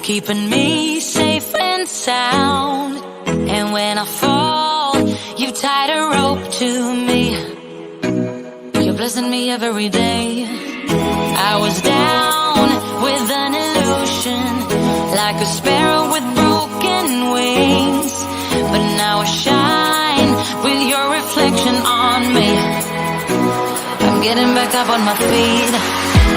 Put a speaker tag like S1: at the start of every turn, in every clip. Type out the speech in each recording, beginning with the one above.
S1: keeping me safe and sound. And when I fall, you tied a rope to me. You're blessing me every day. I was down with an illusion, like a sparrow with broken wings. But now I shine with your reflection on me. I'm getting back up on my feet.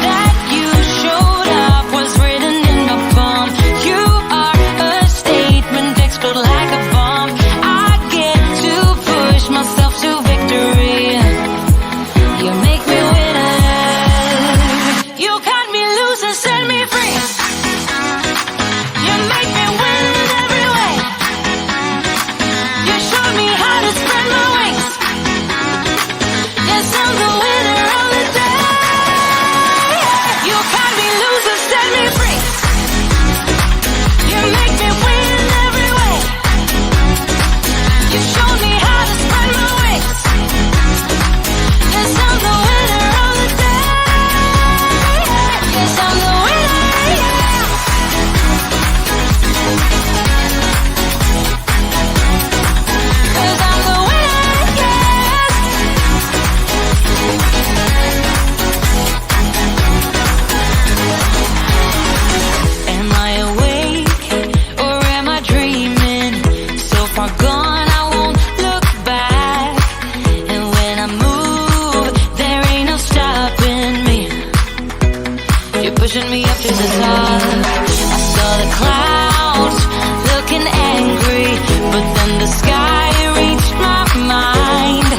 S1: That you showed up was written in my palm. You are a statement, explode like a bomb. I get to push myself to victory. You make me winner. You cut me loose and set me free. You make me win in every way. You showed me how to spread my wings. Yes, I'm the winner of the day. You cut me loose and set me free. You make me win in every way. You showed me how to spread my wings. Yes, I'm the winner of the day. Yes, I'm the winner, yeah. 'Cause I'm the winner, yes. Am I awake or am I dreaming? So far gone, I won't look back. And when I move, there ain't no stopping me. You're pushing me up to the top. I saw the clouds looking angry, but then the sky reached my mind.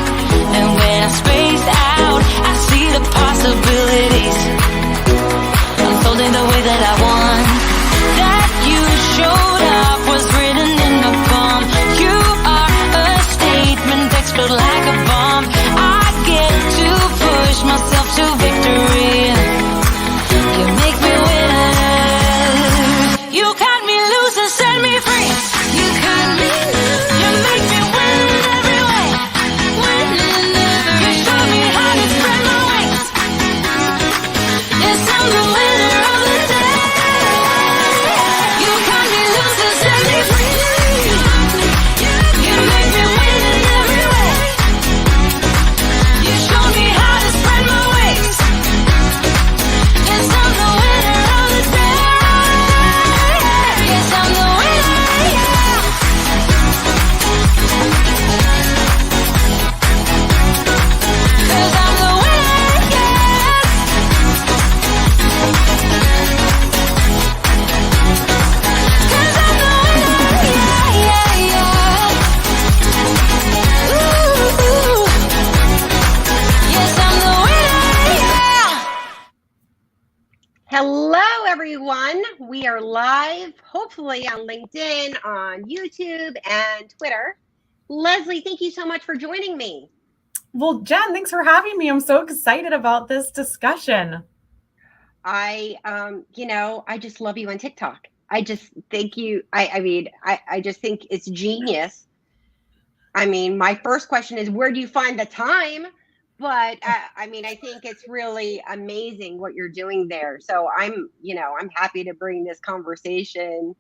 S1: And when I spaced out, I see the possibilities unfolding the way that I want. That you showed up was written in my palm. You are a statement, explode like a bomb. I get to push myself to victory. You make me winner. You cut me loose and set me free. You cut me loose. You make me win in every way. Win in every way. You show me how to spread my wings. Yes, I'm the winner of the day. You cut me loose and set me free. You make me win in every way. You show me how to spread my wings. Yes, I'm the winner of the day. Yes, I'm the winner, yeah. 'Cause I'm the winner, yes. 'Cause I'm the winner, yeah, yeah, yeah. Ooh, yes, I'm the winner, yeah.
S2: Hello, everyone. We are live, hopefully on LinkedIn, on YouTube, and Twitter. Leslie, thank you so much for joining me.
S3: Well, Jen, thanks for having me. I'm so excited about this discussion.
S2: I just love you on TikTok. I just think I just think it's genius. I mean, my first question is, where do you find the time? But I think it's really amazing what you're doing there. So I'm happy to bring this conversation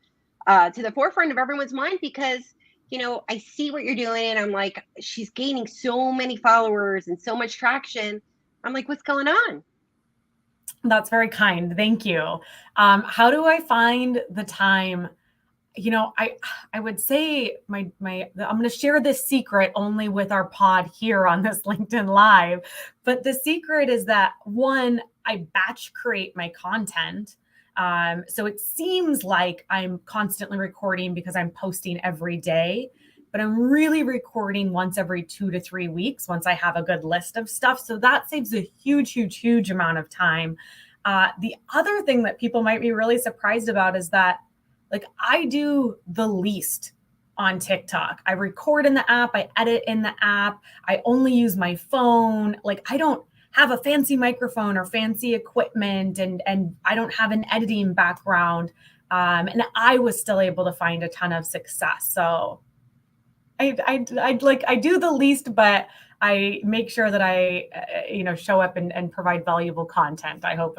S2: to the forefront of everyone's mind because, I see what you're doing and I'm like, she's gaining so many followers and so much traction. I'm like, what's going on?
S3: That's very kind. Thank you. How do I find the time? I would say I'm going to share this secret only with our pod here on this LinkedIn Live. But the secret is that, one, I batch create my content. So it seems like I'm constantly recording because I'm posting every day, but I'm really recording once every 2 to 3 weeks once I have a good list of stuff. So that saves a huge, huge, huge amount of time. The other thing that people might be really surprised about is that, like, I do the least on TikTok. I record in the app, I edit in the app, I only use my phone. Like, I don't have a fancy microphone or fancy equipment, and I don't have an editing background. And I was still able to find a ton of success. So I do the least, but I make sure that I, show up and provide valuable content. I hope.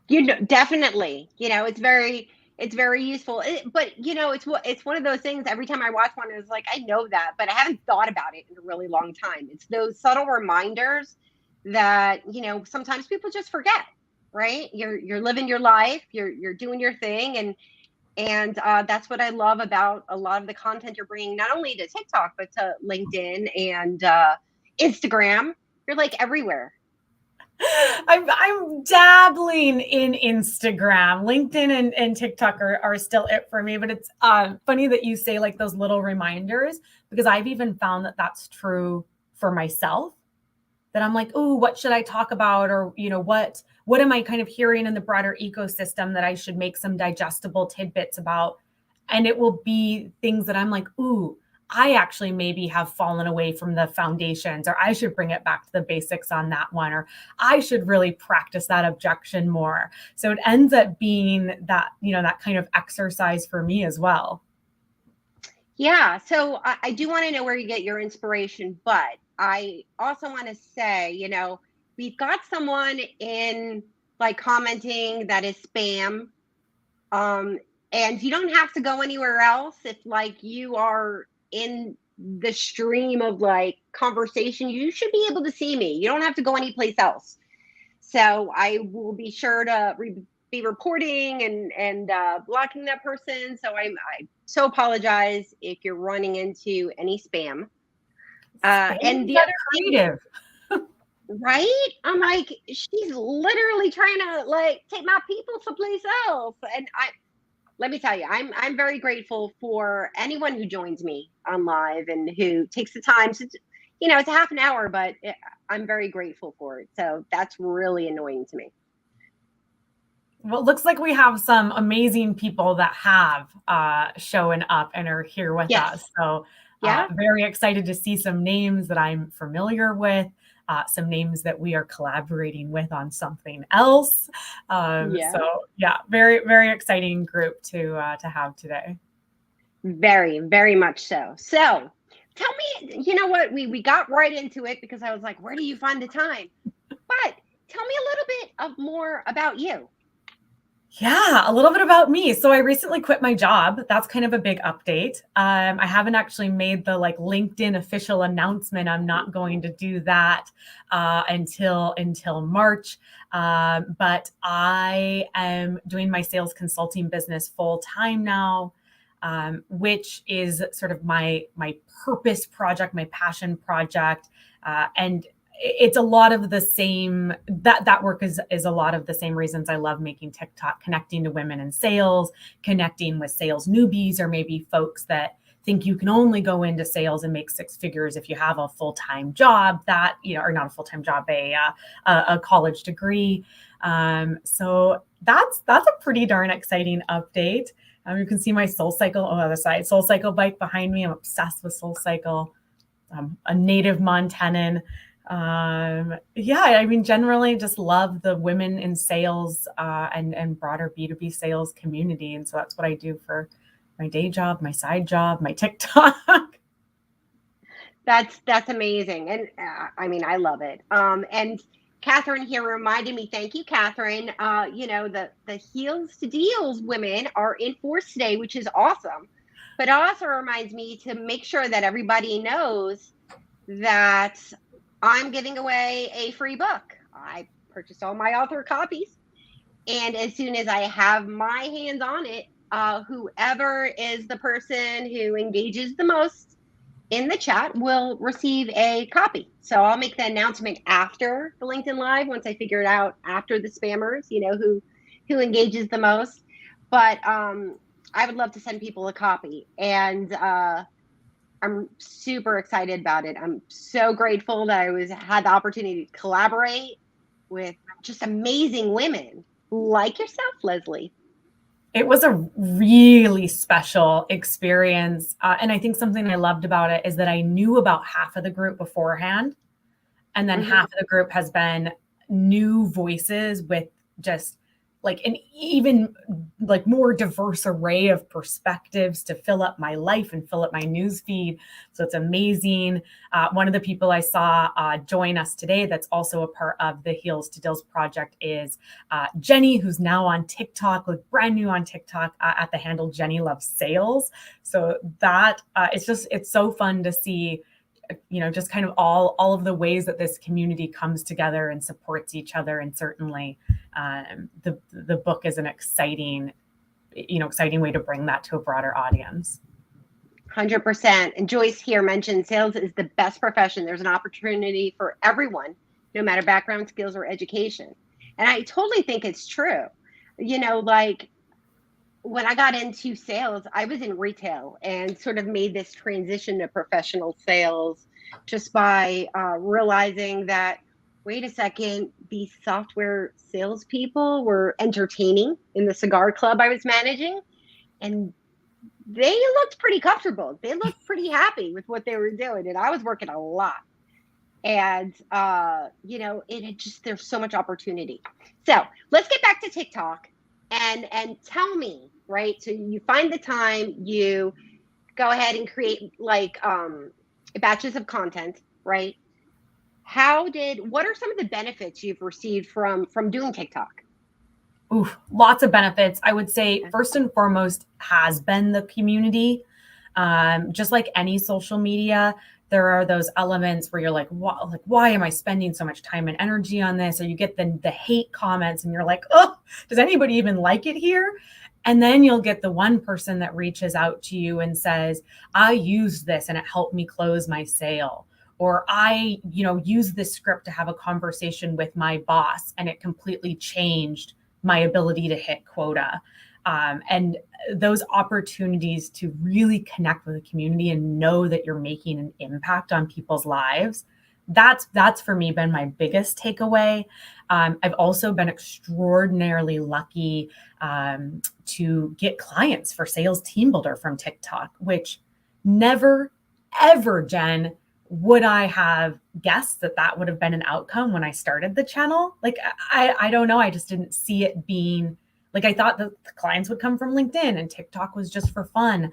S2: Definitely, it's very, It's very useful. But it's one of those things. Every time I watch one, it's like I know that, but I haven't thought about it in a really long time. It's those subtle reminders that sometimes people just forget. Right? You're living your life. You're doing your thing, and that's what I love about a lot of the content you're bringing, not only to TikTok but to LinkedIn and Instagram. You're like everywhere.
S3: I'm dabbling in Instagram. LinkedIn and TikTok are still it for me, but it's funny that you say like those little reminders, because I've even found that that's true for myself, that I'm like, oh, what should I talk about? Or, what am I kind of hearing in the broader ecosystem that I should make some digestible tidbits about? And it will be things that I'm like, ooh, I actually maybe have fallen away from the foundations, or I should bring it back to the basics on that one, or I should really practice that objection more. So it ends up being that, that kind of exercise for me as well.
S2: Yeah. So I do want to know where you get your inspiration, but I also want to say, we've got someone in like commenting that is spam. And you don't have to go anywhere else if like you are in the stream of like conversation. You should be able to see me. You don't have to go anyplace else. So I will be sure to be reporting and blocking that person. So I so apologize if you're running into any spam. And the other
S3: creative.
S2: Right? I'm like, she's literally trying to like take my people someplace else. And let me tell you, I'm very grateful for anyone who joins me on live and who takes the time to, it's a half an hour, but I'm very grateful for it. So that's really annoying to me.
S3: Well, it looks like we have some amazing people that have shown up and are here with us. So very excited to see some names that I'm familiar with. Some names that we are collaborating with on something else. So very, very exciting group to have today.
S2: Very, very much so. So tell me, you know what, we got right into it because I was like, where do you find the time? But tell me a little bit more about you.
S3: Yeah, a little bit about me. So I recently quit my job. That's kind of a big update. I haven't actually made the like LinkedIn official announcement. I'm not going to do that until March. But I am doing my sales consulting business full time now, which is sort of my purpose project, my passion project, and it's a lot of the same, that work is a lot of the same reasons I love making TikTok, connecting to women in sales, connecting with sales newbies, or maybe folks that think you can only go into sales and make six figures if you have a full-time job or not a full-time job, a college degree. So that's a pretty darn exciting update. You can see my SoulCycle on the other side, SoulCycle bike behind me. I'm obsessed with SoulCycle. I'm a native Montanan. Generally just love the women in sales and broader B2B sales community. And so that's what I do for my day job, my side job, my TikTok.
S2: That's amazing. And I love it. And Catherine here reminded me, thank you, Catherine. The Heels to Deals women are in force today, which is awesome. But it also reminds me to make sure that everybody knows that I'm giving away a free book. I purchased all my author copies. And as soon as I have my hands on it, whoever is the person who engages the most in the chat will receive a copy. So I'll make the announcement after the LinkedIn Live once I figure it out, after the spammers, who engages the most. But I would love to send people a copy. And I'm super excited about it. I'm so grateful that I had the opportunity to collaborate with just amazing women like yourself, Leslie.
S3: It was a really special experience. And I think something I loved about it is that I knew about half of the group beforehand. And then half of the group has been new voices with just like an even like more diverse array of perspectives to fill up my life and fill up my news feed. So it's amazing. One of the people I saw join us today that's also a part of the Heels to Deals project is Jenny, who's now on TikTok, like brand new on TikTok at the handle Jenny Loves Sales. So that it's so fun to see, just kind of all of the ways that this community comes together and supports each other. And certainly the book is an exciting way to bring that to a broader audience.
S2: 100%. And Joyce here mentioned sales is the best profession. There's an opportunity for everyone, no matter background, skills, or education. And I totally think it's true. Like when I got into sales, I was in retail and sort of made this transition to professional sales just by realizing that, wait a second, these software salespeople were entertaining in the cigar club I was managing. And they looked pretty comfortable. They looked pretty happy with what they were doing. And I was working a lot. And, there's so much opportunity. So let's get back to TikTok and tell me, right? So you find the time, you go ahead and create like batches of content, right? What are some of the benefits you've received from doing TikTok?
S3: Ooh, lots of benefits. I would say first and foremost has been the community. Just like any social media, there are those elements where you're like, why am I spending so much time and energy on this? Or you get the hate comments and you're like, oh, does anybody even like it here? And then you'll get the one person that reaches out to you and says, I used this and it helped me close my sale. Or I, use this script to have a conversation with my boss and it completely changed my ability to hit quota. And those opportunities to really connect with the community and know that you're making an impact on people's lives, that's for me been my biggest takeaway. I've also been extraordinarily lucky to get clients for Sales Team Builder from TikTok, which never, ever, Jen, would I have guessed that would have been an outcome when I started the channel? Like, I don't know. I just didn't see it being like, I thought that the clients would come from LinkedIn and TikTok was just for fun.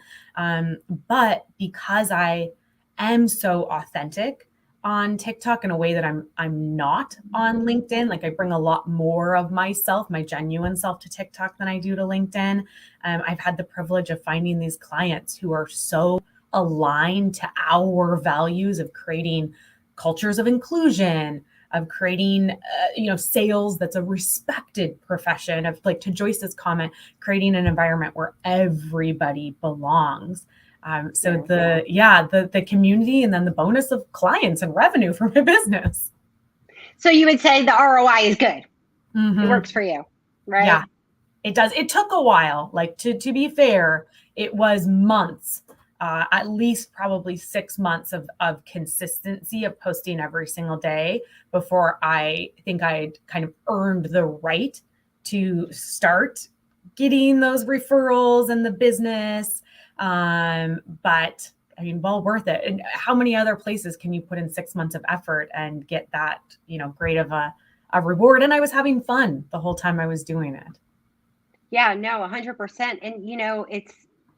S3: But because I am so authentic on TikTok in a way that I'm not on LinkedIn, like I bring a lot more of myself, my genuine self to TikTok than I do to LinkedIn. I've had the privilege of finding these clients who are so aligned to our values of creating cultures of inclusion, of creating, sales that's a respected profession, of, like, to Joyce's comment, creating an environment where everybody belongs. The community, and then the bonus of clients and revenue for my business.
S2: So you would say the ROI is good.
S3: Mm-hmm.
S2: It works for you, right?
S3: Yeah, it does. It took a while. Like, to be fair, it was months. At least probably 6 months of consistency of posting every single day before I think I'd kind of earned the right to start getting those referrals and the business. But I mean, well worth it. And how many other places can you put in 6 months of effort and get that, great of a reward? And I was having fun the whole time I was doing it.
S2: Yeah, no, 100%. And,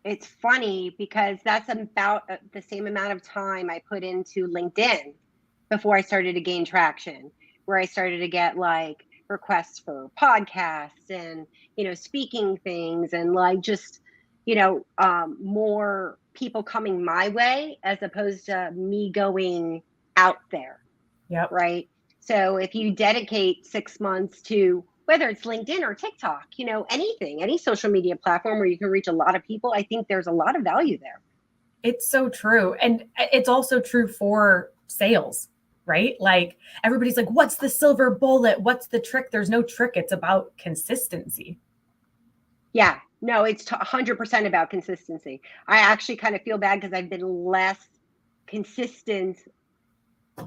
S2: it's funny because that's about the same amount of time I put into LinkedIn before I started to gain traction, where I started to get like requests for podcasts and, speaking things and like just, more people coming my way as opposed to me going out there.
S3: Yep.
S2: Right. So if you dedicate 6 months to whether it's LinkedIn or TikTok, anything, any social media platform where you can reach a lot of people, I think there's a lot of value there.
S3: It's so true. And it's also true for sales, right? Like, everybody's like, what's the silver bullet? What's the trick? There's no trick. It's about consistency.
S2: Yeah, no, it's 100% about consistency. I actually kind of feel bad because I've been less consistent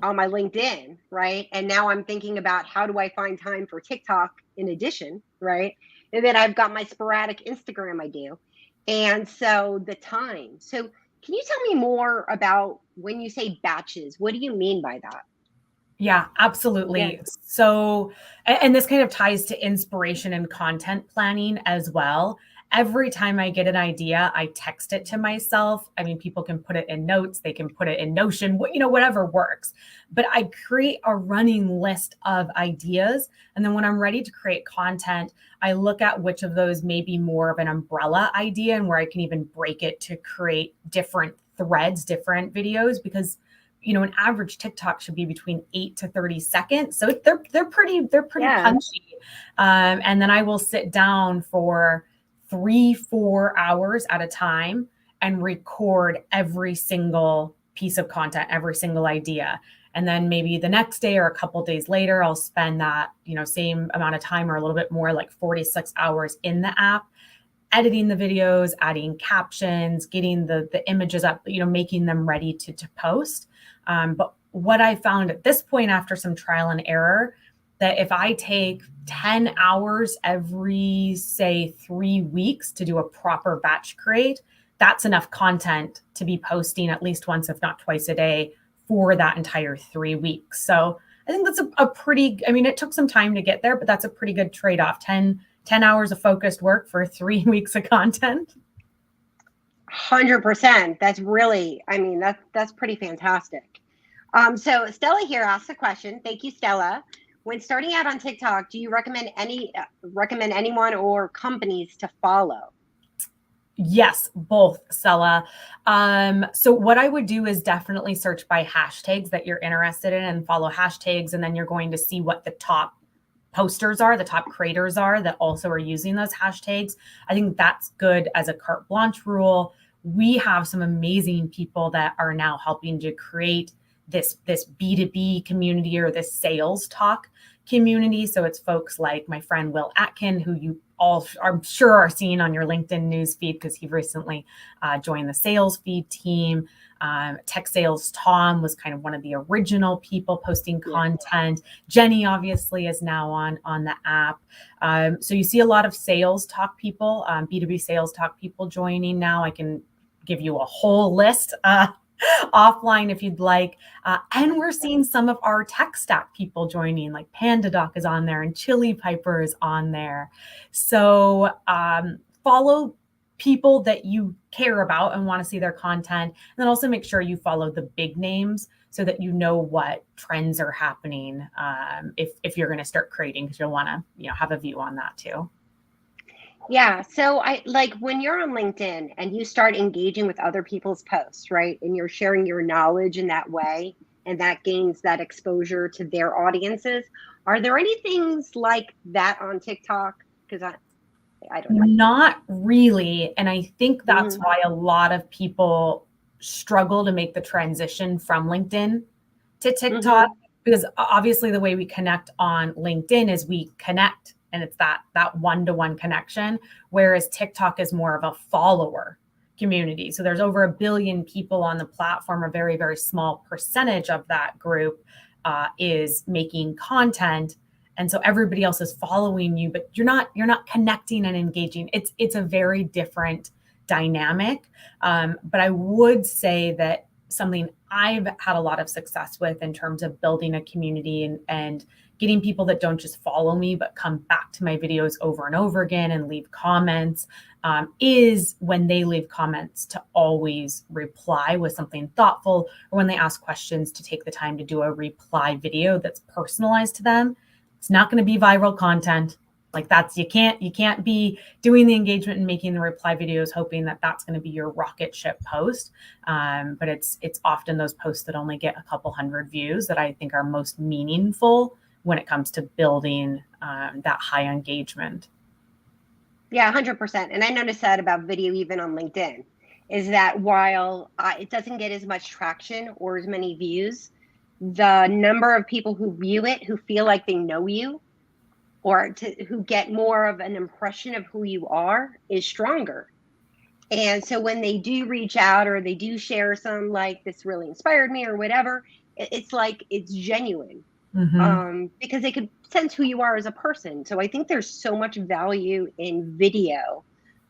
S2: on my LinkedIn, right? And now I'm thinking about how do I find time for TikTok in addition, right? And then I've got my sporadic Instagram I do. And so the time. So can you tell me more about when you say batches? What do you mean by that?
S3: Yeah, absolutely.
S2: Yeah.
S3: So, and this kind of ties to inspiration and content planning as well. Every time I get an idea, I text it to myself. I mean, people can put it in notes, they can put it in Notion, whatever works. But I create a running list of ideas. And then when I'm ready to create content, I look at which of those may be more of an umbrella idea and where I can even break it to create different threads, different videos, because an average TikTok should be between 8 to 30 seconds. So they're pretty
S2: Yeah.
S3: punchy. And then I will sit down for 3-4 hours at a time and record every single piece of content, every single idea. And then maybe the next day or a couple days later, I'll spend that, same amount of time or a little bit more, like 46 hours in the app, editing the videos, adding captions, getting the images up, making them ready to post. But what I found at this point, after some trial and error, that if I take 10 hours every, say, 3 weeks to do a proper batch create, that's enough content to be posting at least once, if not twice a day for that entire 3 weeks. So I think that's a pretty, it took some time to get there, but that's a pretty good trade-off. 10 hours of focused work for 3 weeks of content.
S2: 100%. That's really, that's pretty fantastic. So Stella here asks a question. Thank you, Stella. When starting out on TikTok, do you recommend anyone or companies to follow?
S3: Yes, both, Stella. So what I would do is definitely search by hashtags that you're interested in and follow hashtags. And then you're going to see what the top posters are, the top creators are that also are using those hashtags. I think that's good as a carte blanche rule. We have some amazing people that are now helping to create this B2B community or this sales talk community. So it's folks like my friend Will Atkin, who you all I'm sure are seeing on your LinkedIn news feed because he recently joined the sales feed team. Tech Sales Tom was kind of one of the original people posting content. Jenny obviously is now on the app. So you see a lot of sales talk people, B2B sales talk people joining now. I can give you a whole list offline if you'd like. And we're seeing some of our tech stack people joining, like PandaDoc is on there and Chili Piper is on there. So follow people that you care about and want to see their content. And then also make sure you follow the big names so that you know what trends are happening if you're going to start creating, because you'll want to have a view on that too.
S2: Yeah. So I like when you're on LinkedIn and you start engaging with other people's posts, right? And you're sharing your knowledge in that way, and that gains that exposure to their audiences. Are there any things like that on TikTok? Because I don't know.
S3: Not really. And I think that's why a lot of people struggle to make the transition from LinkedIn to TikTok, because obviously the way we connect on LinkedIn is we connect and it's that one-to-one connection, whereas TikTok is more of a follower community. So there's over 1 billion people on the platform. A very, very small percentage of that group is making content. And so everybody else is following you, but you're not connecting and engaging. It's a very different dynamic. But I would say that something I've had a lot of success with in terms of building a community and getting people that don't just follow me, but come back to my videos over and over again and leave comments, is when they leave comments to always reply with something thoughtful, or when they ask questions to take the time to do a reply video that's personalized to them. It's not going to be viral content. Like you can't be doing the engagement and making the reply videos hoping that that's going to be your rocket ship post. But it's often those posts that only get a couple hundred views that I think are most meaningful when it comes to building that high engagement.
S2: Yeah, 100%. And I noticed that about video, even on LinkedIn, is that while it doesn't get as much traction or as many views, the number of people who view it, who feel like they know you, or who get more of an impression of who you are, is stronger. And so when they do reach out or they do share some, like, this really inspired me or whatever, it's like it's genuine. Because they could sense who you are as a person. So I think there's so much value in video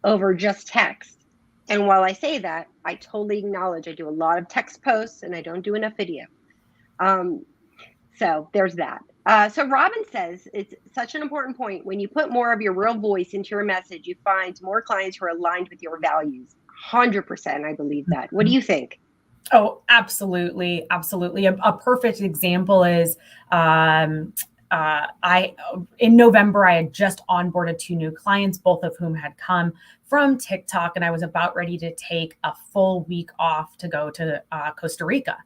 S2: over just text. And while I say that, I totally acknowledge I do a lot of text posts and I don't do enough video. So there's that. So Robin says it's such an important point. When you put more of your real voice into your message, you find more clients who are aligned with your values. 100%. I believe that. What do you think?
S3: Oh, absolutely. Absolutely. A perfect example is in November, I had just onboarded 2 new clients, both of whom had come from TikTok, and I was about ready to take a full week off to go to Costa Rica.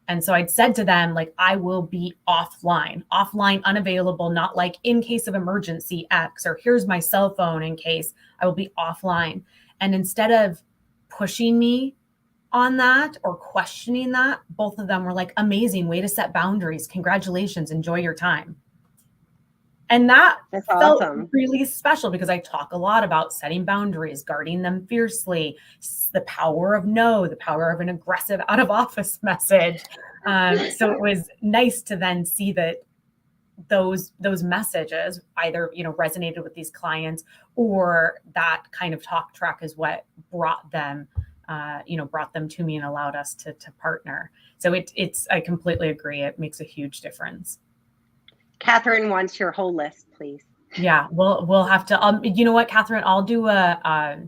S3: And so I'd said to them, like, I will be offline, unavailable, not like in case of emergency X, or here's my cell phone in case. I will be offline. And instead of pushing me on that or questioning that, both of them were like, amazing, way to set boundaries. Congratulations, enjoy your time. And that's felt
S2: awesome.
S3: really special because I talk a lot about setting boundaries, guarding them fiercely, the power of no, the power of an aggressive out of office message. So it was nice to then see that those messages either, resonated with these clients, or that kind of talk track is what brought them to me and allowed us to partner. So I completely agree. It makes a huge difference.
S2: Catherine wants your whole list, please.
S3: Yeah, we'll have to. You know what, Catherine? I'll do a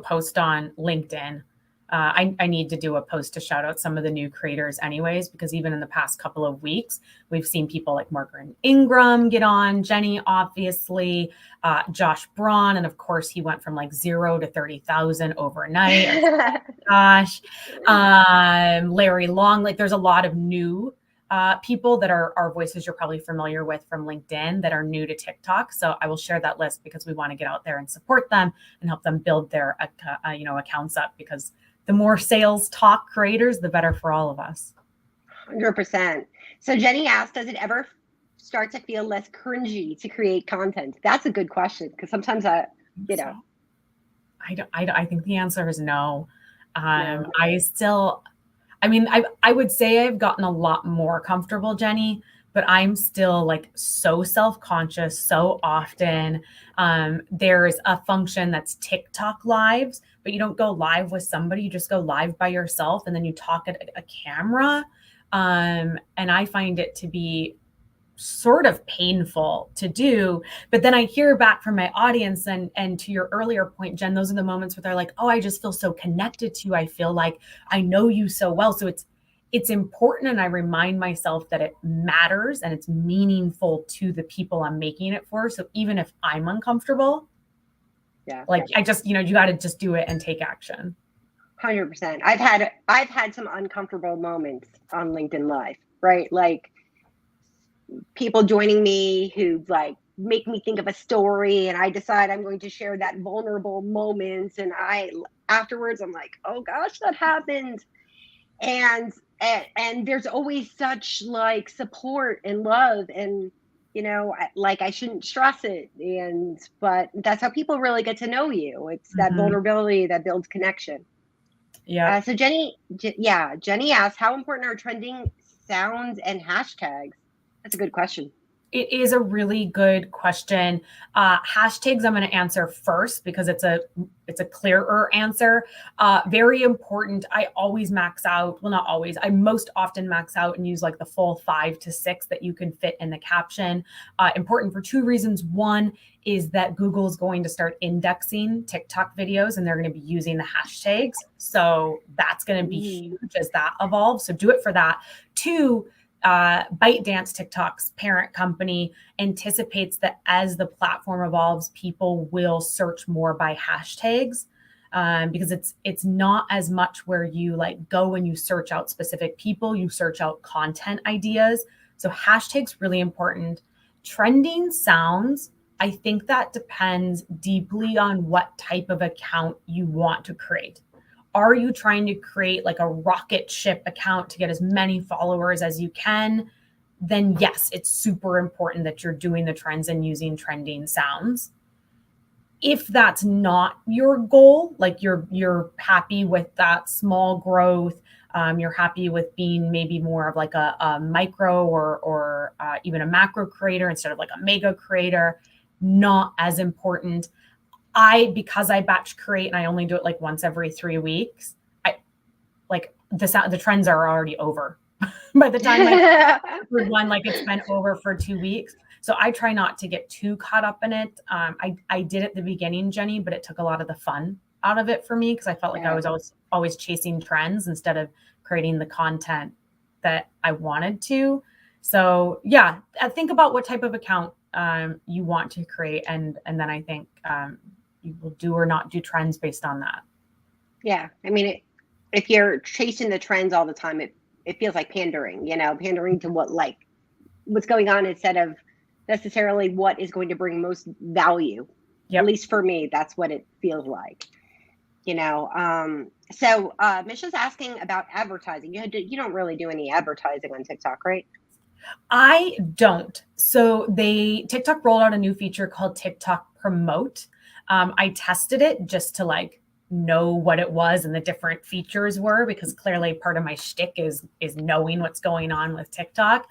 S3: post on LinkedIn. I need to do a post to shout out some of the new creators, anyways, because even in the past couple of weeks, we've seen people like Margaret Ingram get on, Jenny, obviously, Josh Braun, and of course, he went from like 0 to 30,000 overnight. Gosh, Larry Long. Like, there's a lot of new people that are our voices you're probably familiar with from LinkedIn that are new to TikTok. So I will share that list because we want to get out there and support them and help them build their accounts up, because the more sales talk creators, the better for all of us.
S2: 100%. So Jenny asked, does it ever start to feel less cringy to create content? That's a good question, because sometimes I
S3: think the answer is no.
S2: No.
S3: I would say I've gotten a lot more comfortable, Jenny, but I'm still like so self-conscious so often. There's a function that's TikTok lives, but you don't go live with somebody, you just go live by yourself and then you talk at a camera. And I find it to be sort of painful to do, but then I hear back from my audience, and to your earlier point, Jen, those are the moments where they're like, oh, I just feel so connected to you. I feel like I know you so well. So it's important. And I remind myself that it matters and it's meaningful to the people I'm making it for. So even if I'm uncomfortable, I just, you got to just do it and take action.
S2: 100%. I've had some uncomfortable moments on LinkedIn Live, right? Like, people joining me who like make me think of a story, and I decide I'm going to share that vulnerable moment, and afterwards I'm like, oh gosh, that happened. And there's always such like support and love, and like, I shouldn't stress it, but that's how people really get to know you. It's that vulnerability that builds connection.
S3: Yeah.
S2: So Jenny asked, how important are trending sounds and hashtags? That's a good question.
S3: It is a really good question. Hashtags I'm going to answer first because it's a clearer answer. Very important. I always max out. Well, not always. I most often max out and use like the full 5 to 6 that you can fit in the caption. Important for 2 reasons. One is that Google is going to start indexing TikTok videos, and they're going to be using the hashtags. So that's going to be huge as that evolves. So do it for that. 2, ByteDance, TikTok's parent company, anticipates that as the platform evolves, people will search more by hashtags, because it's not as much where you like go and you search out specific people, you search out content ideas. So hashtags really important. Trending sounds, I think that depends deeply on what type of account you want to create. Are you trying to create like a rocket ship account to get as many followers as you can? Then yes, it's super important that you're doing the trends and using trending sounds. If that's not your goal, like you're happy with that small growth, you're happy with being maybe more of like a micro or even a macro creator instead of like a mega creator, not as important. Because I batch create and I only do it like once every 3 weeks, the trends are already over by the time I third one, like it's been over for 2 weeks. So I try not to get too caught up in it. I did at the beginning, Jenny, but it took a lot of the fun out of it for me because I felt like I was always chasing trends instead of creating the content that I wanted to. So yeah, think about what type of account you want to create, and then I think you will do or not do trends based on that.
S2: Yeah, I mean, if you're chasing the trends all the time, it feels like pandering. Pandering to what's going on instead of necessarily what is going to bring most value.
S3: Yep.
S2: At least for me, that's what it feels like. So Misha's asking about advertising. You don't really do any advertising on TikTok, right?
S3: I don't. So TikTok rolled out a new feature called TikTok Promote. I tested it just to know what it was and the different features were, because clearly part of my shtick is knowing what's going on with TikTok.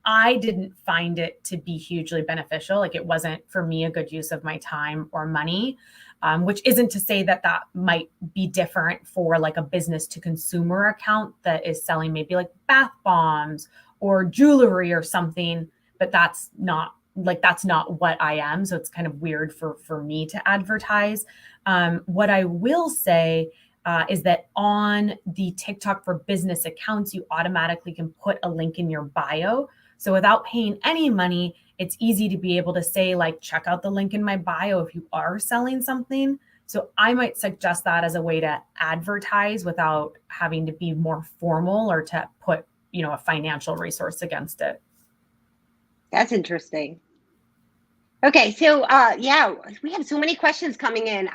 S3: I didn't find it to be hugely beneficial. It wasn't for me a good use of my time or money, which isn't to say that might be different for a business to consumer account that is selling maybe bath bombs or jewelry or something, but that's not what I am. So it's kind of weird for me to advertise. What I will say is that on the TikTok for business accounts, you automatically can put a link in your bio. So without paying any money, it's easy to be able to say, check out the link in my bio if you are selling something. So I might suggest that as a way to advertise without having to be more formal or to put, a financial resource against it.
S2: That's interesting. Okay, so we have so many questions coming in.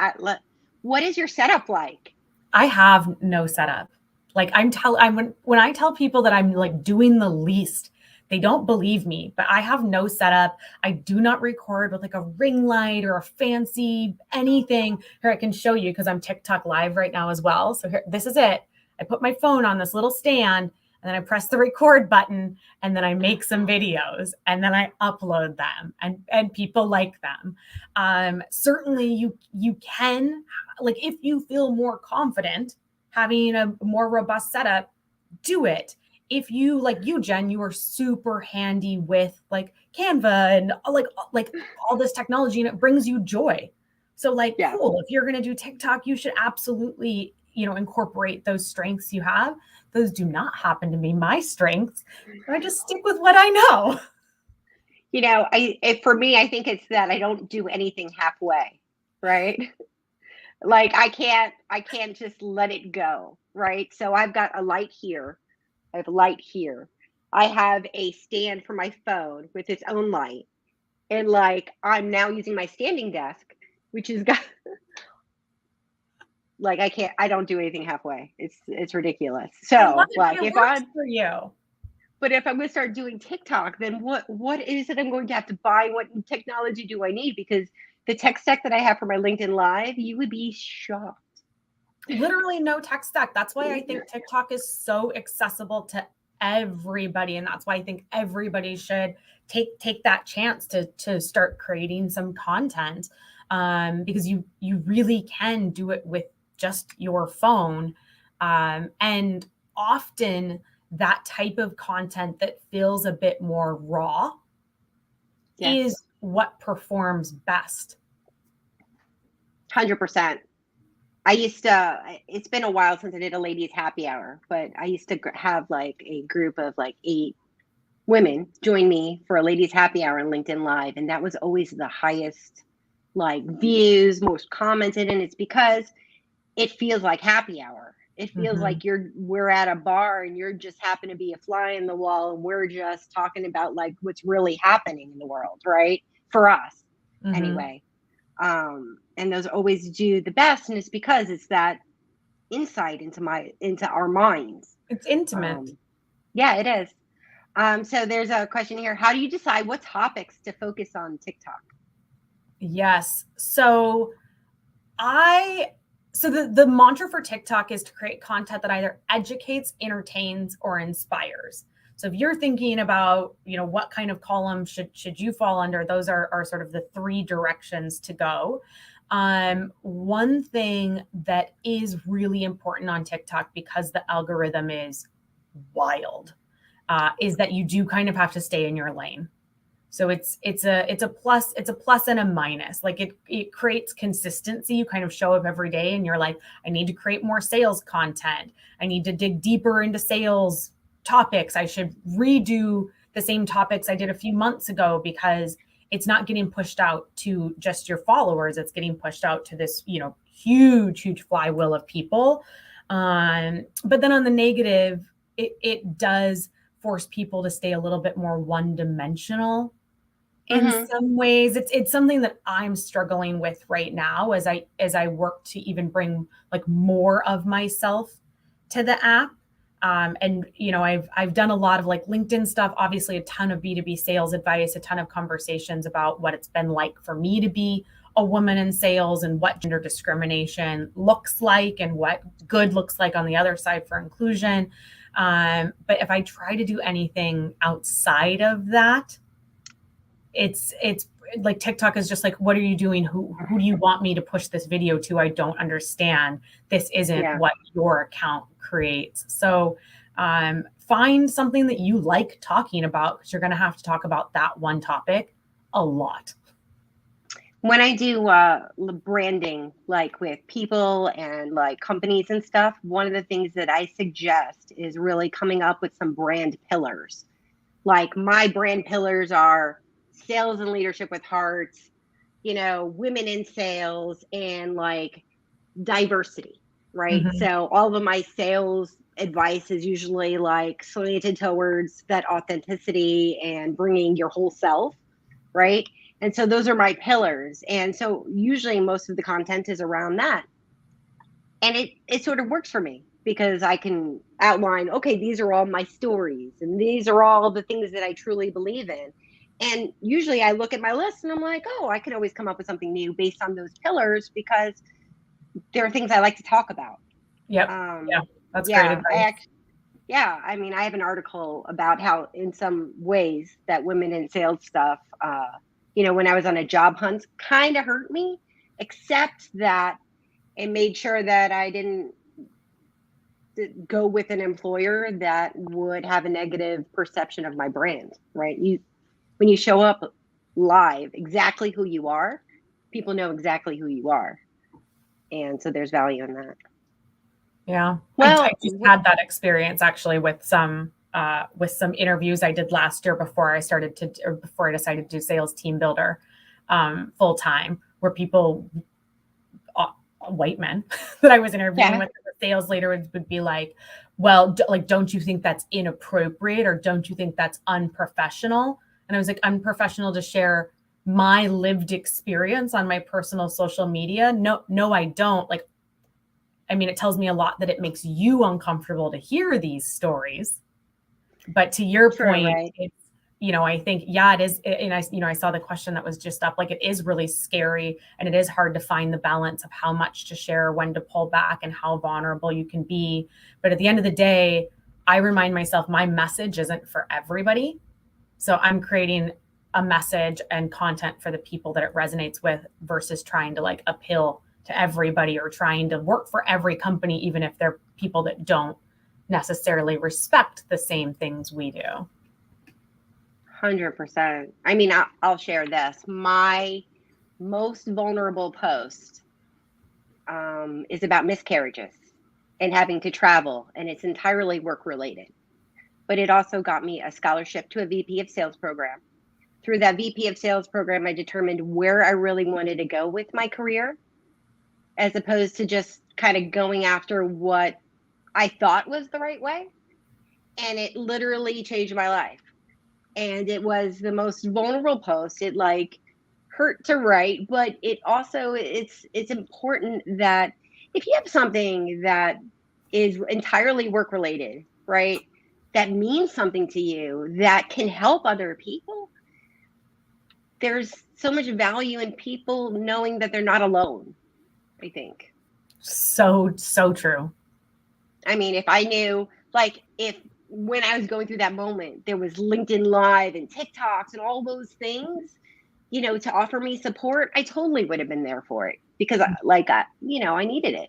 S2: What is your setup like?
S3: I have no setup. When I tell people that I'm doing the least, they don't believe me, but I have no setup. I do not record with a ring light or a fancy anything. Here, I can show you because I'm TikTok live right now as well. So here, this is it. I put my phone on this little stand, and then I press the record button, and then I make some videos, and then I upload them, and people like them. Certainly you can, if you feel more confident having a more robust setup, do it. If you, like you, Jen, you are super handy with Canva and all this technology, and it brings you joy. So cool. If you're going to do TikTok, you should absolutely, incorporate those strengths you have. Those do not happen to be my strengths. I just stick with what I know.
S2: For me, I think it's that I don't do anything halfway, right? I can't just let it go, right? So I've got a light here. I have a light here. I have a stand for my phone with its own light. And I'm now using my standing desk, which has got I don't do anything halfway. It's ridiculous. So
S3: if I'm for you.
S2: But if I'm going to start doing TikTok, then what is it I'm going to have to buy? What technology do I need? Because the tech stack that I have for my LinkedIn Live, you would be shocked.
S3: Literally no tech stack. That's why I think TikTok is so accessible to everybody. And that's why I think everybody should take that chance to start creating some content, because you really can do it with just your phone. And often that type of content that feels a bit more raw is what performs best.
S2: 100%. It's been a while since I did a ladies happy hour, but I used to have a group of 8 women join me for a ladies happy hour on LinkedIn Live. And that was always the highest views, most commented. And it's because it feels like happy hour. It feels like we're at a bar and you're just happen to be a fly in the wall, and we're just talking about what's really happening in the world, right? For us, anyway. And those always do the best, and it's because it's that insight into our minds.
S3: It's intimate.
S2: Yeah, it is. So there's a question here: how do you decide what topics to focus on TikTok?
S3: Yes. So the mantra for TikTok is to create content that either educates, entertains, or inspires. So if you're thinking about, what kind of column should you fall under, those are sort of the 3 directions to go. One thing that is really important on TikTok, because the algorithm is wild, is that you do kind of have to stay in your lane. So it's a plus and a minus. Like it creates consistency. You kind of show up every day and you're like, I need to create more sales content. I need to dig deeper into sales topics. I should redo the same topics I did a few months ago because it's not getting pushed out to just your followers. It's getting pushed out to this, huge flywheel of people. But then on the negative, it does force people to stay a little bit more one-dimensional in some ways. It's something that I'm struggling with right now as I work to even bring like more of myself to the app. And I've done a lot of like LinkedIn stuff, obviously a ton of B2B sales advice, a ton of conversations about what it's been like for me to be a woman in sales and what gender discrimination looks like and what good looks like on the other side for inclusion. But if I try to do anything outside of that, it's like TikTok is just like, what are you doing? Who do you want me to push this video to? I don't understand. This isn't what your account creates. So find something that you like talking about, because you're going to have to talk about that one topic a lot.
S2: When I do branding, like with people and like companies and stuff, one of the things that I suggest is really coming up with some brand pillars. Like my brand pillars are sales and leadership with hearts, women in sales, and like diversity, right? So all of my sales advice is usually like slanted towards that authenticity and bringing your whole self, right? And so those are my pillars. And so usually most of the content is around that. And it sort of works for me because I can outline, okay, these are all my stories and these are all the things that I truly believe in. And usually I look at my list and I'm like, oh, I could always come up with something new based on those pillars because there are things I like to talk about.
S3: Yep. That's great advice.
S2: I mean, I have an article about how in some ways that women in sales stuff, when I was on a job hunt, kind of hurt me, except that it made sure that I didn't go with an employer that would have a negative perception of my brand, right? When you show up live, exactly who you are, people know exactly who you are. And so there's value in that.
S3: Yeah. Well, I just had that experience actually with some interviews I did last year before I decided to do sales team builder full time, where people, white men that I was interviewing with, the sales leader would be like, well, don't you think that's inappropriate, or don't you think that's unprofessional? And I was like, unprofessional to share my lived experience on my personal social media? No, I don't. Like, I mean, it tells me a lot that it makes you uncomfortable to hear these stories. But to your point, right. It's, I think, it is. And I saw the question that was just up, like, it is really scary and it is hard to find the balance of how much to share, when to pull back, and how vulnerable you can be. But at the end of the day, I remind myself my message isn't for everybody. So I'm creating a message and content for the people that it resonates with versus trying to like appeal to everybody or trying to work for every company, even if they're people that don't necessarily respect the same things we do.
S2: 100%. I mean, I'll share this. My most vulnerable post is about miscarriages and having to travel, and it's entirely work related. But it also got me a scholarship to a VP of sales program. Through that VP of sales program, I determined where I really wanted to go with my career, as opposed to just kind of going after what I thought was the right way. And it literally changed my life. And it was the most vulnerable post. It like hurt to write, but it also, it's important that if you have something that is entirely work related, right, that means something to you, that can help other people, there's so much value in people knowing that they're not alone, I think.
S3: So true.
S2: I mean, if I knew, like, when I was going through that moment, there was LinkedIn Live and TikToks and all those things, to offer me support, I totally would have been there for it because I needed it.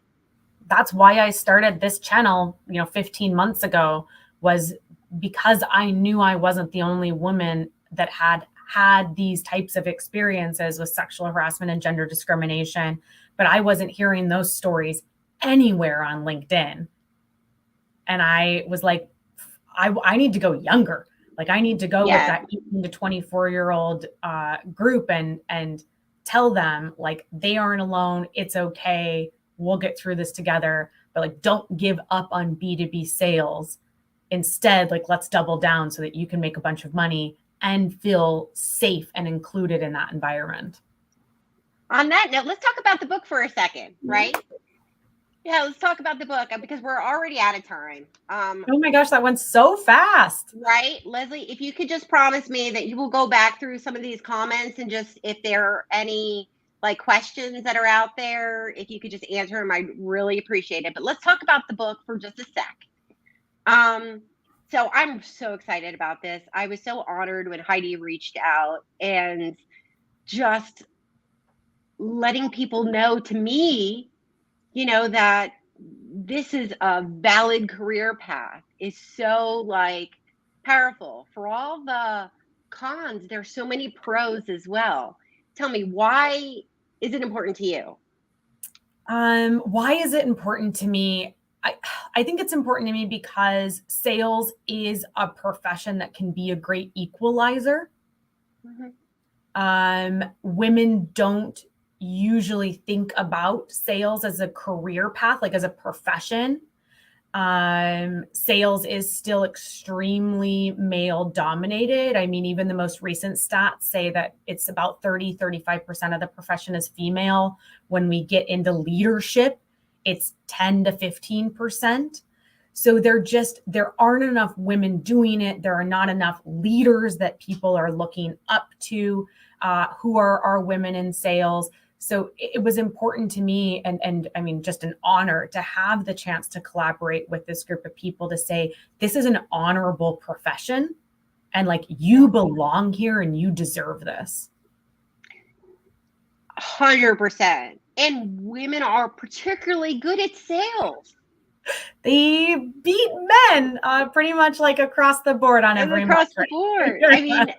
S3: That's why I started this channel, 15 months ago, was because I knew I wasn't the only woman that had these types of experiences with sexual harassment and gender discrimination, but I wasn't hearing those stories anywhere on LinkedIn. And I was like, I need to go younger. Like I need to go with that 18 to 24-year-old group and tell them like they aren't alone. It's okay. We'll get through this together. But like, don't give up on B2B sales. Instead, like, let's double down so that you can make a bunch of money and feel safe and included in that environment.
S2: On that note, let's talk about the book for a second, right? Yeah, let's talk about the book because we're already out of time.
S3: Oh my gosh, that went so fast.
S2: Right, Leslie, if you could just promise me that you will go back through some of these comments and just if there are any like questions that are out there, if you could just answer them, I'd really appreciate it. But let's talk about the book for just a sec. So I'm so excited about this. I was so honored when Heidi reached out and just letting people know to me, you know, that this is a valid career path is so like powerful. For all the cons, there's so many pros as well. Tell me, why is it important to you?
S3: Why is it important to me? I think it's important to me because sales is a profession that can be a great equalizer. Women don't usually think about sales as a career path, like as a profession. Sales is still extremely male dominated. I mean, even the most recent stats say that it's about 35% of the profession is female. When we get into leadership, it's 10 to 15%. So there aren't enough women doing it. There are not enough leaders that people are looking up to, who are women in sales. So it was important to me and I mean, just an honor to have the chance to collaborate with this group of people to say, this is an honorable profession and like you belong here and you deserve this.
S2: 100%. And women are particularly good at sales.
S3: They beat men pretty much like across the board on every
S2: across the board. I mean,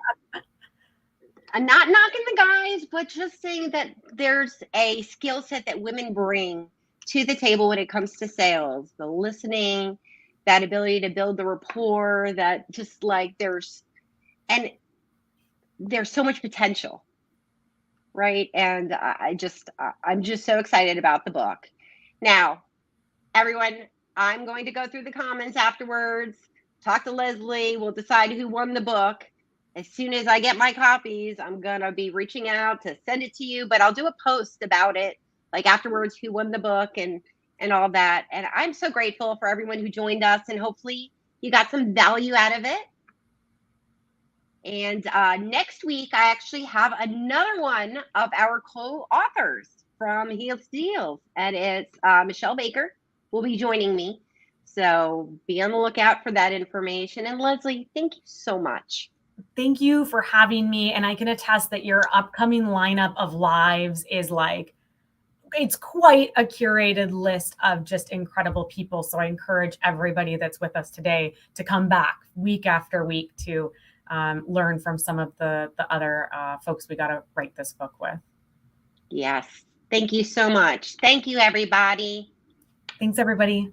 S2: I'm not knocking the guys, but just saying that there's a skill set that women bring to the table when it comes to sales, the listening, that ability to build the rapport, that just like there's so much potential, right? And I'm just so excited about the book. Now, everyone, I'm going to go through the comments afterwards, talk to Leslie, we'll decide who won the book. As soon as I get my copies, I'm going to be reaching out to send it to you, but I'll do a post about it, like afterwards, who won the book and all that. And I'm so grateful for everyone who joined us, and hopefully you got some value out of it. And next week, I actually have another one of our co-authors from Heels to Deals, and it's Michelle Baker will be joining me. So be on the lookout for that information. And Leslie, thank you so much.
S3: Thank you for having me. And I can attest that your upcoming lineup of lives is like, it's quite a curated list of just incredible people. So I encourage everybody that's with us today to come back week after week to learn from some of the other folks we got to write this book with.
S2: Yes. Thank you so much. Thank you, everybody.
S3: Thanks, everybody.